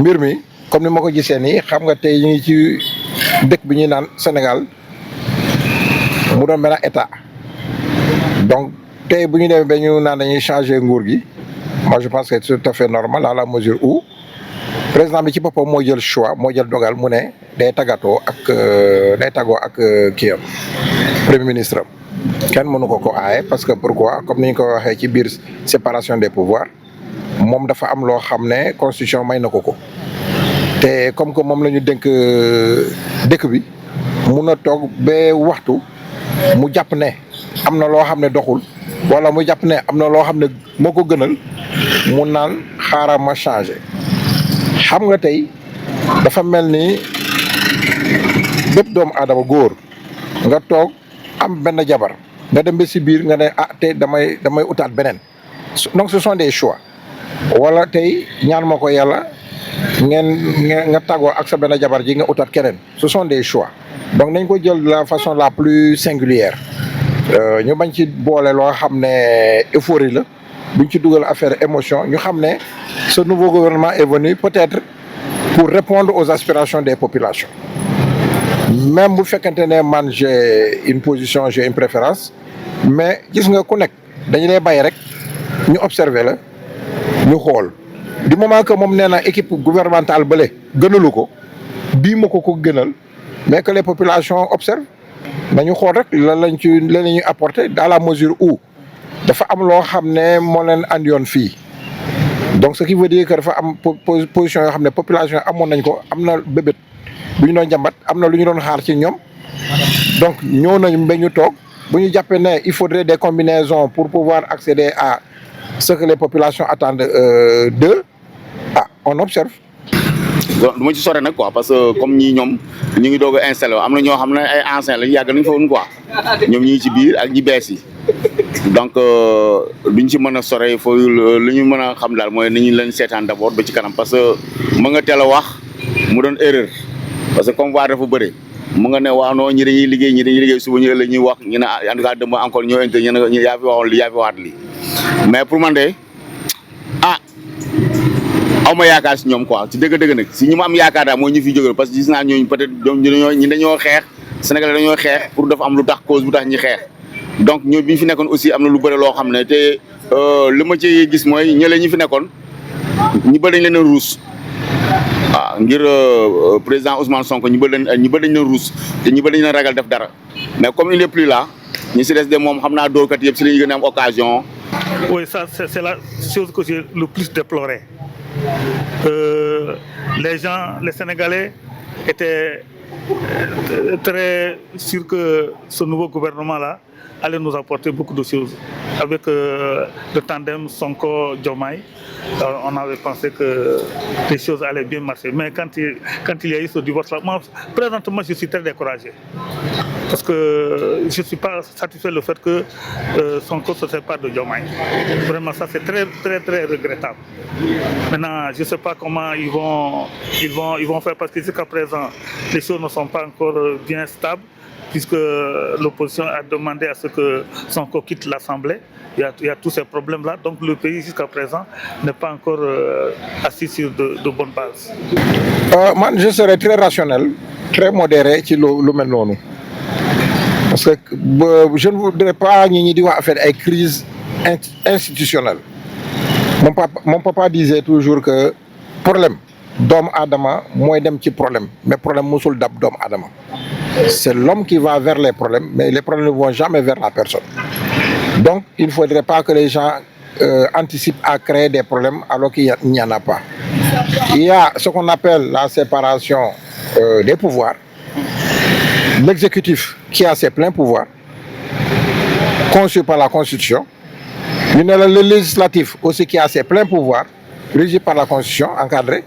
mbir mi comme ni ma ko gisee nii xam nga tey ñu ngi ci dëkk bi ñuy naan Sénégal mu doon benn état donc tey bu ñu demee ba ñu naan dañuy changer nguur gi moi je pense que c'est tout à fait normal à la mesure où président bi ci boppam moo jël choix moo jël dogal mu ne day tàggatoo ak kii am premier ministre am kenn mënu ko aaye parce que pourquoi comme ni ñu ko waxee ci biir séparation des pouvoirs moom dafa am loo xam ne constitution may na ko te comme que moom la ñu dénk dëkk bi mun a toog ba waxtu mu jàpp ne am na loo xam ne doxul wala mu jàpp ne am na loo xam ne moo ko gënal mu naan xaaral ma changé xam nga tey dafa mel ni bépp doomu aadama góor nga toog am benn jabar nga dem ba si biir nga ne te damay utaat beneen donc ce sont des choix wala tey ñaan ma ko yàlla nga tàggoo ak sa benn jabar ji nga utaat keneen ce sont des choix donc nañ ko jël de la façon la plus singulière ñu bañ ci boole loo xam ne euphorie la buñ ci dugal affaire émotion ñu xam ne ce nouveau gouvernement est venu peut-être pour répondre aux aspirations des populations même bu fekkente ne man j'ai une position j'ai une préférence mais gis nga ku nekk dañu lay bàyyi rek ñu observer la ñu xool du moment que moom nee na équipe gouvernementale bële gënalu ko bii ma ko gënal mais que les populations observent nañu xool rek lan la ñuy apporter dans la mesure où dafa am loo xam ne moo leen andiwoon fii donc ce qui veut dire que dafa am position yoo xam ne population amoon nañ ko am na bébét bu ñu doon jàmbat am na lu ñu doon xaar ci ñoom donc ñëw nañ ba ñu toog bu ñu jàppee ne il faudrait des combinaisons pour pouvoir accéder à ce que les populations attendent d'eux on observe. donc du ma ci sore nag quoi parce que comme ñii ñoom ñu ngi doog a installé am na ñoo xam ne ay anciens lañu yàgg nañu fa woon quoi ñoom ñi ngi ci biir ak ñi bees yi donc duñ ci mën a sore foo lu ñu mën a xam daal mooy nañu leen seetaan d'abord ba ci kanam parce que mën nga teel a wax mu doon erreur parce que comme waa dafa bëri mu nga ne waaw non ñi dañuy liggéey suba ñu la ñuy wax ñu ne en tout cas demain encore ñoo inte ñu yaa fi waxoon li yaa fi waxaat lii mais pour man de aw ma yaakaar si ñoom quoi ci dëgg-dëgg nag si ñu ma am yaakaar daal mooy ñu fi jóge parce que gis naa ñooñu peut-être ñi dañoo xeex Sénégal dañoo xeex pour dafa am lu tax cause bu tax ñi xeex donc ñoo bi ñu fi nekkoon aussi am na lu bëri loo xam ne te li ma ci gis mooy ñële ñi fi nekkoon ñi bëri dañ leen a ruus waaw ngir président Ousmane Sonko ñi bëri dañ leen ruus te ñi bëri dañ leen ragal def dara mais comme il n'est plus là ñi si des de moom xam naa dóorkat yëpp si la ñu gën a am occasion. Oui, ça c'est la chose que j'ai le plus déploré. Les Sénégalais étaient très sûrs que ce nouveau gouvernement-là allait nous apporter beaucoup de choses. Avec le tandem Sonko-Diomaye, on avait pensé que les choses allaient bien marcher. Mais quand il y a eu ce divorce-là, moi, présentement, je suis très découragé. Parce que je ne suis pas satisfait du fait que Sonko se sépare de Diomaye. Vraiment, ça c'est très, très, très regrettable. Maintenant, je ne sais pas comment ils vont faire parce que jusqu'à présent, les choses ne sont pas encore bien stables, puisque l'opposition a demandé à ce que Sonko quitte l'Assemblée. Il y a tous ces problèmes-là. Donc le pays, jusqu'à présent, n'est pas encore assis sur de bonnes bases. Moi, je serais très rationnel, très modéré ci lu mel noonu. Parce que je ne voudrais pas ñi di wax affaire ay crise institutionnelle. Mon papa disait toujours que problème doomu aadama mooy dem ci problème mais problème musul dab doomu aadama. C'est l'homme qui va vers les problèmes mais les problèmes ne vont jamais vers la personne. Donc il ne faudrait pas que les gens anticipent à créer des problèmes alors qu'il n'y en a pas. Il y a ce qu'on appelle la séparation des pouvoirs. L'exécutif qui a ses pleins pouvoirs, conçus par la Constitution. Il y a le législatif aussi qui a ses pleins pouvoirs, régi par la Constitution, encadré.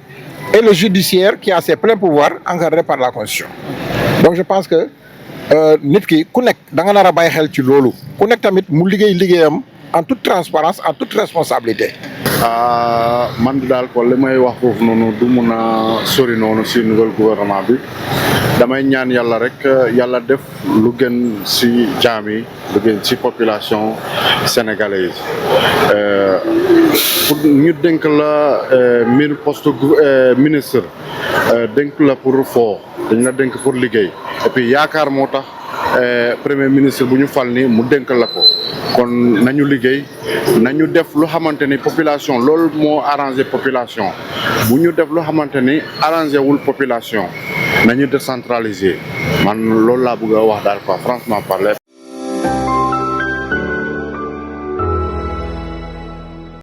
Et le judiciaire qui a ses pleins pouvoirs, encadré par la Constitution. Donc je pense que nit ki ku nekk da nga nar a bàyyi xel ci loolu ku nekk tamit mu liggéeyam en toute transparence en toute responsabilité man daal ko li may wax foofu noonu du mun a sori noonu si nouvel gouvernement bi damay ñaan yàlla rek yàlla def lu gën si jaam yi lu gën si population sénégalaise pour ñu dénk la poste ministre dénk la pour foo dañ la dénk pour liggéey et puis yaakaar moo tax premier ministre bu ñu fal ni mu dénk la ko kon nañu liggéey nañu def lu xamante ni population loolu moo arrangé population bu ñu def lu xamante ni arrangé wul population nañu décentraliser man loolu laa bëgg a wax daal quoi franchement parler